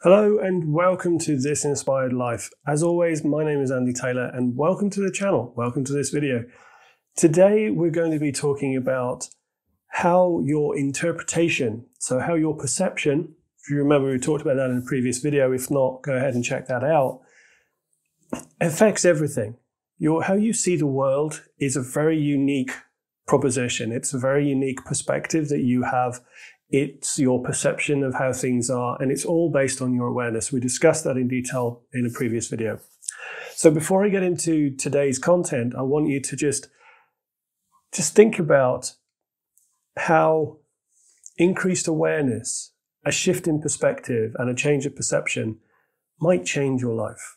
Hello and welcome to This Inspired Life. As always, my name is Andy Taylor and welcome to the channel. Welcome to this video. Today we're going to be talking about how your interpretation, so how your perception, if you remember we talked about that in a previous video, if not, go ahead and check that out, affects everything. How you see the world is a very unique proposition. It's a very unique perspective that you have. It's your perception of how things are, and it's all based on your awareness. We discussed that in detail in a previous video. So before I get into today's content, I want you to just think about how increased awareness, a shift in perspective, and a change of perception might change your life.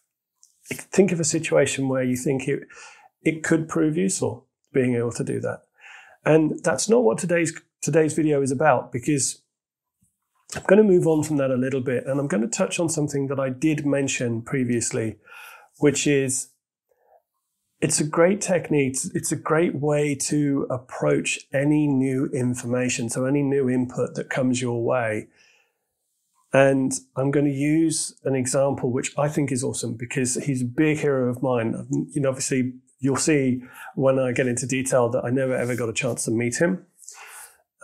Think of a situation where you think it could prove useful, being able to do that. And that's not what today's video is about, because I'm going to move on from that a little bit, and I'm going to touch on something that I did mention previously, which is it's a great technique. It's a great way to approach any new information, so any new input that comes your way. And I'm going to use an example which I think is awesome because he's a big hero of mine. Obviously, you'll see when I get into detail that I never ever got a chance to meet him.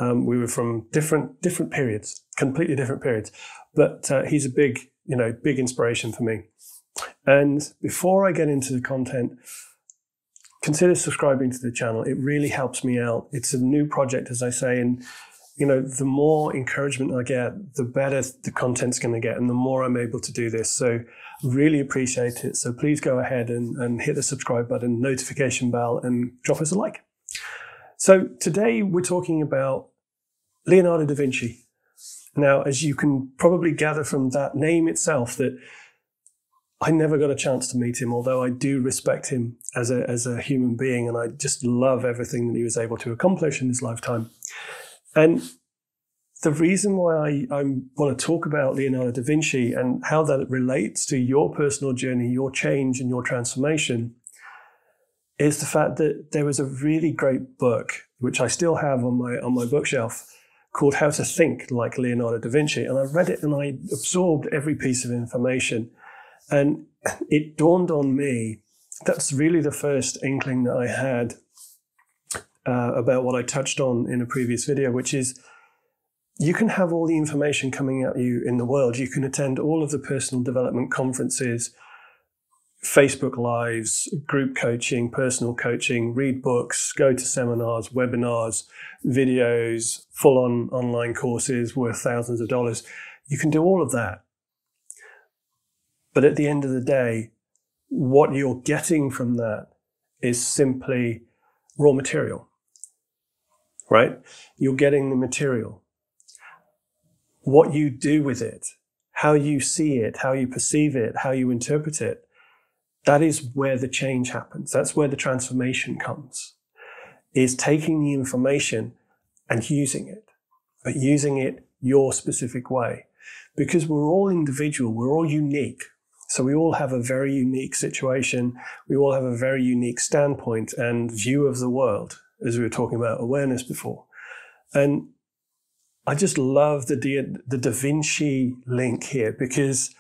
We were from different periods, completely different periods. But he's a big inspiration for me. And before I get into the content, consider subscribing to the channel. It really helps me out. It's a new project, as I say, and the more encouragement I get, the better the content's going to get, and the more I'm able to do this. So really appreciate it. So please go ahead and hit the subscribe button, notification bell, and drop us a like. So today we're talking about Leonardo da Vinci. Now, as you can probably gather from that name itself, that I never got a chance to meet him, although I do respect him as a human being, and I just love everything that he was able to accomplish in his lifetime. And the reason why I want to talk about Leonardo da Vinci and how that relates to your personal journey, your change and your transformation, is the fact that there was a really great book, which I still have on my bookshelf, called How to Think Like Leonardo da Vinci. And I read it and I absorbed every piece of information. And it dawned on me, that's really the first inkling that I had about what I touched on in a previous video, which is you can have all the information coming at you in the world. You can attend all of the personal development conferences, Facebook Lives, group coaching, personal coaching, read books, go to seminars, webinars, videos, full-on online courses worth thousands of dollars. You can do all of that. But at the end of the day, what you're getting from that is simply raw material, right? You're getting the material. What you do with it, how you see it, how you perceive it, how you interpret it, that is where the change happens. That's where the transformation comes, is taking the information and using it, but using it your specific way. Because we're all individual, we're all unique. So we all have a very unique situation. We all have a very unique standpoint and view of the world, as we were talking about awareness before. And I just love the Da Vinci link here, because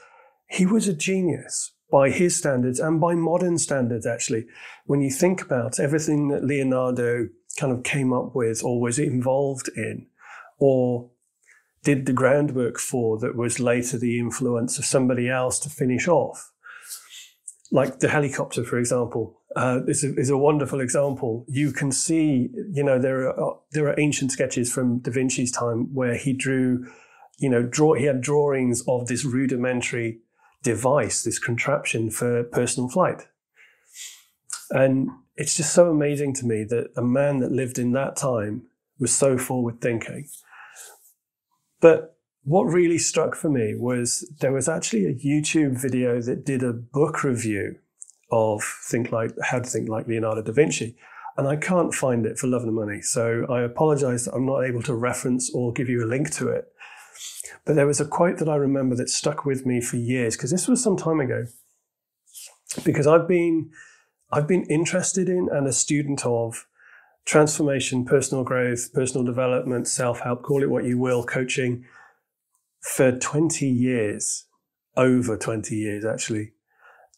he was a genius by his standards and by modern standards, actually. When you think about everything that Leonardo kind of came up with or was involved in or did the groundwork for, that was later the influence of somebody else to finish off. Like the helicopter, for example, is a wonderful example. You can see, there are ancient sketches from Da Vinci's time where he drew, he had drawings of this rudimentary device, this contraption for personal flight. And it's just so amazing to me that a man that lived in that time was so forward thinking. But what really struck for me was there was actually a YouTube video that did a book review of How to Think Like Leonardo da Vinci. And I can't find it for love and money. So I apologize that I'm not able to reference or give you a link to it. But there was a quote that I remember that stuck with me for years, because this was some time ago. Because I've been interested in and a student of transformation, personal growth, personal development, self-help, call it what you will, coaching, for 20 years. over 20 years actually.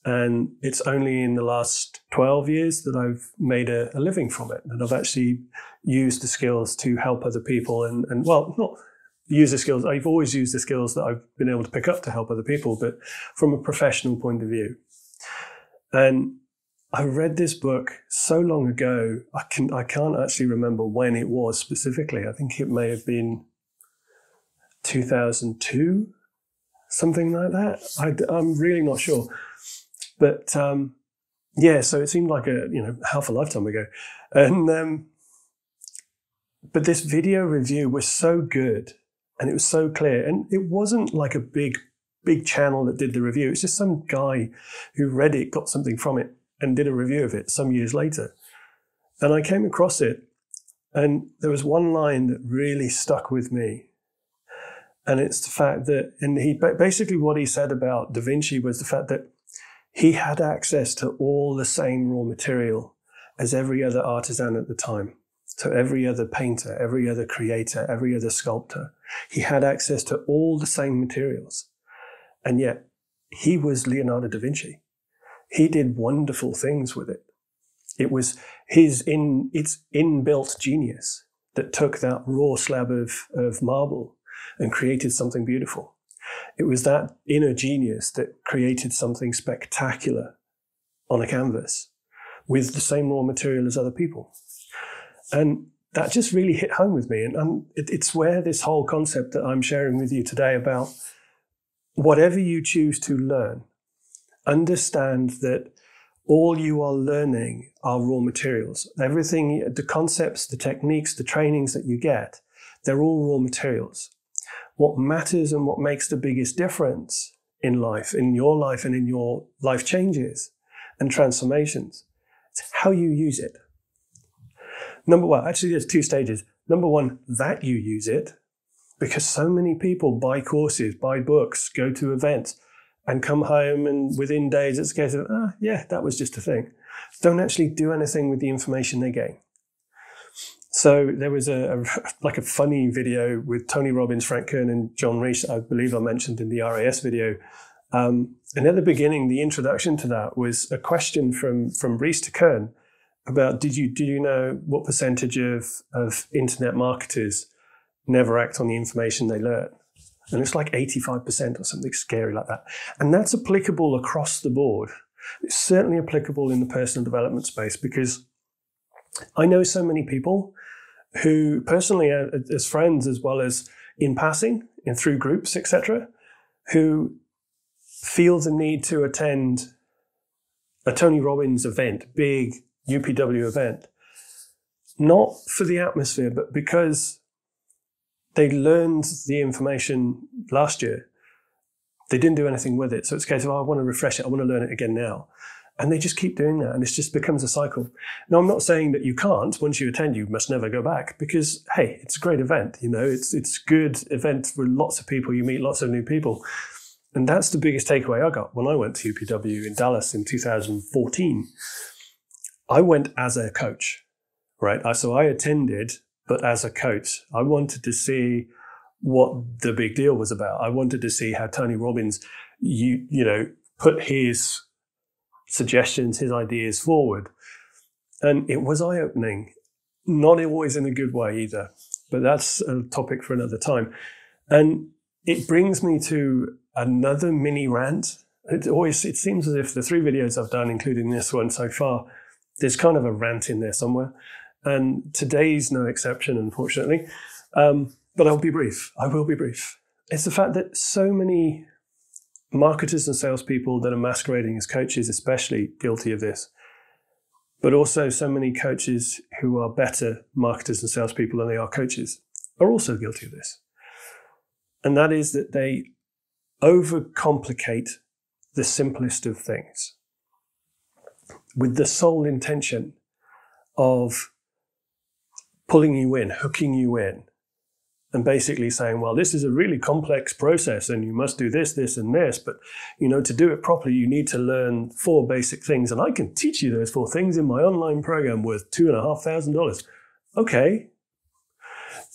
And it's only in the last 12 years that I've made a living from it, that I've actually used the skills to help other people and well, not use the skills. I've always used the skills that I've been able to pick up to help other people, but from a professional point of view. And I read this book so long ago, I can't actually remember when it was specifically. I think it may have been 2002, something like that. I'm really not sure. But yeah, so it seemed like half a lifetime ago. And but this video review was so good and it was so clear. And it wasn't like a big channel that did the review. It's just some guy who read it, got something from it, and did a review of it some years later. And I came across it, and there was one line that really stuck with me. And it's the fact that, and he basically what he said about daVinci was the fact that he had access to all the same raw material as every other artisan at the time. So every other painter, every other creator, every other sculptor, he had access to all the same materials. And yet he was Leonardo da Vinci. He did wonderful things with it. It was its inbuilt genius that took that raw slab of marble and created something beautiful. It was that inner genius that created something spectacular on a canvas with the same raw material as other people. And that just really hit home with me. And it's where this whole concept that I'm sharing with you today about whatever you choose to learn, understand that all you are learning are raw materials. Everything, the concepts, the techniques, the trainings that you get, they're all raw materials. What matters and what makes the biggest difference in life, in your life and in your life changes and transformations, it's how you use it. Actually there's two stages. Number one, that you use it, because so many people buy courses, buy books, go to events, and come home and within days it's a case of, yeah, that was just a thing. Don't actually do anything with the information they gain. So there was a funny video with Tony Robbins, Frank Kern, and John Reese, I believe I mentioned in the RAS video. And at the beginning, the introduction to that was a question from Reese to Kern about, did you know what percentage of internet marketers never act on the information they learn? And it's like 85% or something scary like that. And that's applicable across the board. It's certainly applicable in the personal development space, because I know so many people who personally, as friends, as well as in passing, through groups, etc., who feel the need to attend a Tony Robbins event, big UPW event, not for the atmosphere, but because they learned the information last year. They didn't do anything with it. So it's a case of, I want to refresh it. I want to learn it again now. And they just keep doing that. And it just becomes a cycle. Now, I'm not saying that you can't. Once you attend, you must never go back, because, hey, it's a great event. It's a good event with lots of people. You meet lots of new people. And that's the biggest takeaway I got when I went to UPW in Dallas in 2014. I went as a coach, right? So I attended, but as a coach. I wanted to see what the big deal was about. I wanted to see how Tony Robbins, put his suggestions, his ideas forward. And it was eye-opening, not always in a good way either, but that's a topic for another time. And it brings me to another mini rant. It seems as if the 3 videos I've done, including this one so far, there's kind of a rant in there somewhere. And today's no exception, unfortunately. But I'll be brief. I will be brief. It's the fact that so many marketers and salespeople that are masquerading as coaches, especially, guilty of this. But also so many coaches who are better marketers and salespeople than they are coaches are also guilty of this. And that is that they overcomplicate the simplest of things with the sole intention of pulling you in, hooking you in, and basically saying, well, this is a really complex process and you must do this, this, and this. But, to do it properly, you need to learn 4 basic things. And I can teach you those 4 things in my online program worth $2,500. Okay.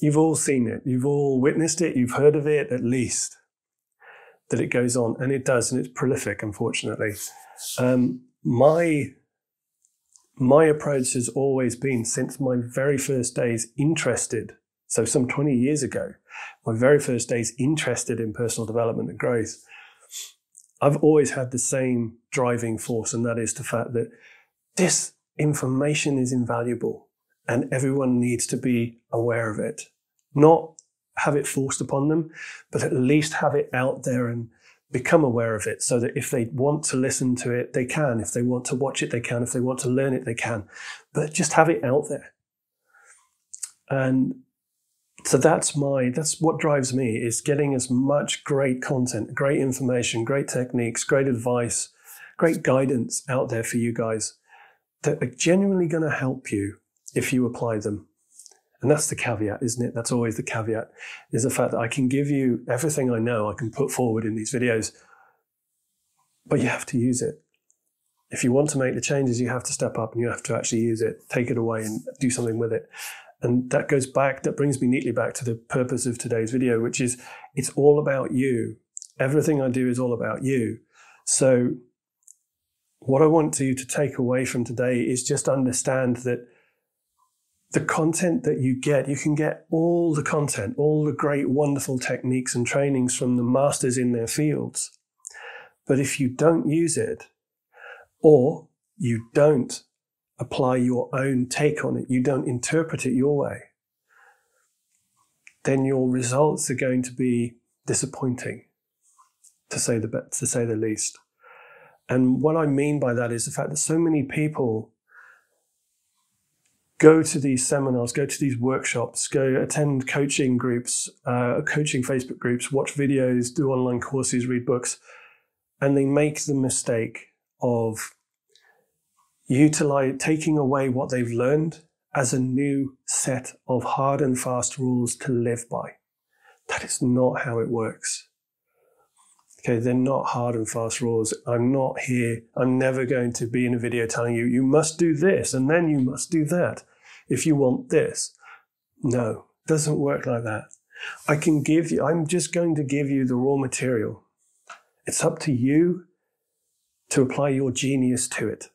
You've all seen it. You've all witnessed it. You've heard of it, at least. that it goes on, and it does, and it's prolific, unfortunately. My approach has always been, since my very first days interested, so some 20 years ago, my very first days interested in personal development and growth, I've always had the same driving force, and that is the fact that this information is invaluable and everyone needs to be aware of it. Not have it forced upon them, but at least have it out there and become aware of it, so that if they want to listen to it, they can. If they want to watch it, they can. If they want to learn it, they can. But just have it out there. And so that's what drives me, is getting as much great content, great information, great techniques, great advice, great guidance out there for you guys that are genuinely going to help you if you apply them. And that's the caveat, isn't it? That's always the caveat, is the fact that I can give you everything I know, I can put forward in these videos, but you have to use it. If you want to make the changes, you have to step up and you have to actually use it, take it away and do something with it. And that brings me neatly back to the purpose of today's video, which is, it's all about you. Everything I do is all about you. So what I want you to take away from today is just understand that the content that you get, you can get all the content, all the great, wonderful techniques and trainings from the masters in their fields. But if you don't use it, or you don't apply your own take on it, you don't interpret it your way, then your results are going to be disappointing, to say the least. And what I mean by that is the fact that so many people go to these seminars, go to these workshops, go attend coaching groups, coaching Facebook groups, watch videos, do online courses, read books, and they make the mistake of taking away what they've learned as a new set of hard and fast rules to live by. That is not how it works. Okay, they're not hard and fast rules. I'm never going to be in a video telling you, you must do this and then you must do that if you want this. No, it doesn't work like that. I'm just going to give you the raw material. It's up to you to apply your genius to it.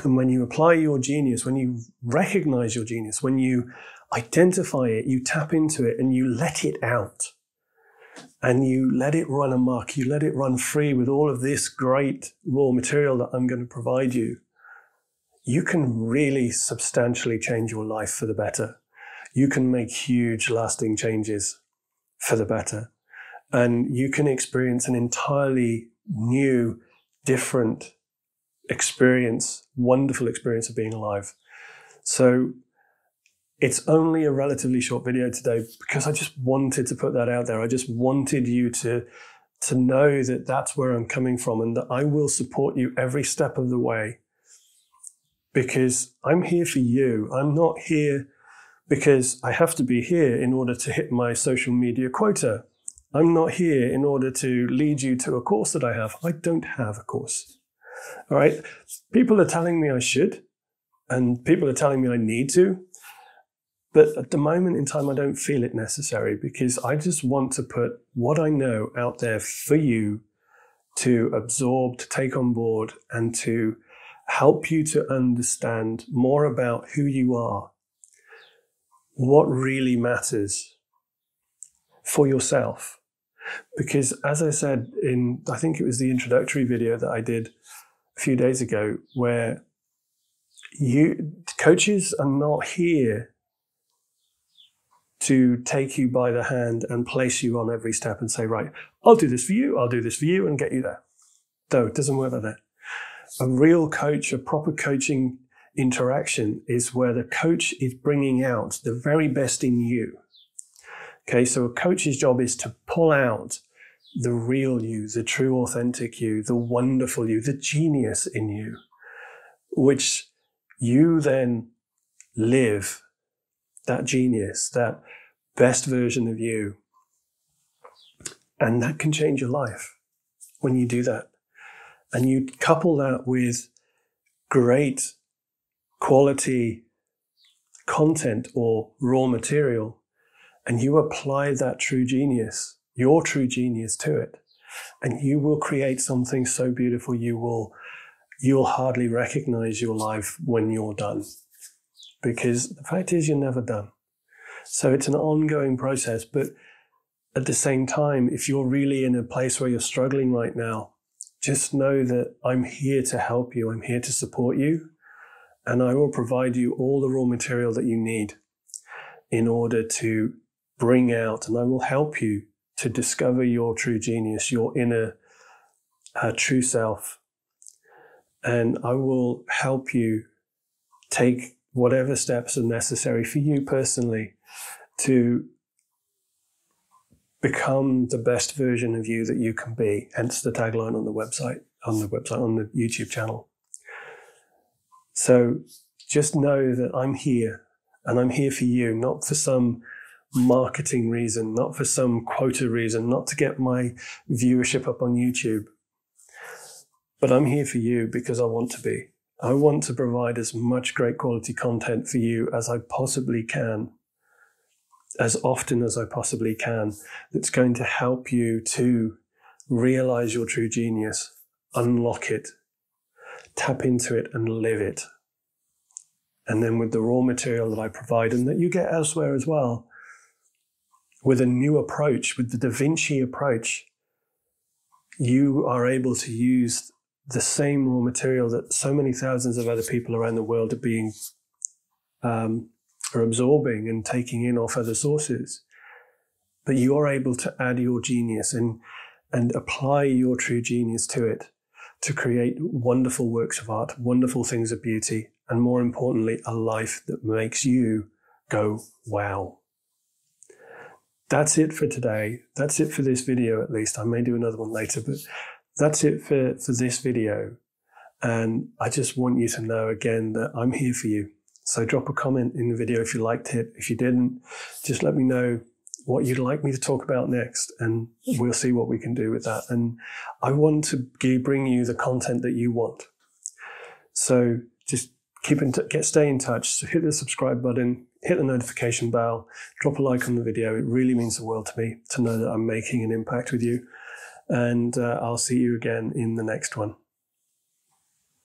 And when you apply your genius, when you recognize your genius, when you identify it, you tap into it and you let it out. And you let it run amok, you let it run free with all of this great raw material that I'm going to provide you, you can really substantially change your life for the better. You can make huge lasting changes for the better. And you can experience an entirely new, different experience, wonderful experience of being alive. So it's only a relatively short video today because I just wanted to put that out there. I just wanted you to know that that's where I'm coming from and that I will support you every step of the way, because I'm here for you. I'm not here because I have to be here in order to hit my social media quota. I'm not here in order to lead you to a course that I have. I don't have a course. All right. People are telling me I should, and people are telling me I need to. But at the moment in time, I don't feel it necessary, because I just want to put what I know out there for you to absorb, to take on board, and to help you to understand more about who you are, what really matters for yourself. Because as I said I think it was the introductory video that I did a few days ago, where coaches are not here to take you by the hand and place you on every step and say, right, I'll do this for you, I'll do this for you, and get you there. No, it doesn't work like that. A real coach, a proper coaching interaction is where the coach is bringing out the very best in you. Okay, so a coach's job is to pull out the real you, the true authentic you, the wonderful you, the genius in you, which you then live, that genius, that best version of you. And that can change your life when you do that. And you couple that with great quality content or raw material, and you apply that true genius your true genius to it. And you will create something so beautiful, you'll hardly recognize your life when you're done. Because the fact is, you're never done. So it's an ongoing process. But at the same time, if you're really in a place where you're struggling right now, just know that I'm here to help you. I'm here to support you. And I will provide you all the raw material that you need in order to bring out, and I will help you to discover your true genius, your inner true self. And I will help you take whatever steps are necessary for you personally to become the best version of you that you can be. Hence the tagline on the YouTube channel. So just know that I'm here, and I'm here for you, not for some marketing reason, not for some quota reason, not to get my viewership up on YouTube. But I'm here for you because I want to be. I want to provide as much great quality content for you as I possibly can, as often as I possibly can, that's going to help you to realize your true genius, unlock it, tap into it and live it. And then with the raw material that I provide and that you get elsewhere as well, with a new approach, with the daVinci approach, you are able to use the same raw material that so many thousands of other people around the world are being are absorbing and taking in off other sources. But you are able to add your genius and apply your true genius to it to create wonderful works of art, wonderful things of beauty, and more importantly, a life that makes you go, wow. That's it for today. That's it for this video, at least. I may do another one later, but that's it for this video. And I just want you to know again that I'm here for you. So drop a comment in the video if you liked it. If you didn't, just let me know what you'd like me to talk about next, and we'll see what we can do with that. And I want to bring you the content that you want. So just stay in touch. So hit the subscribe button, hit the notification bell, drop a like on the video. It really means the world to me to know that I'm making an impact with you. And I'll see you again in the next one.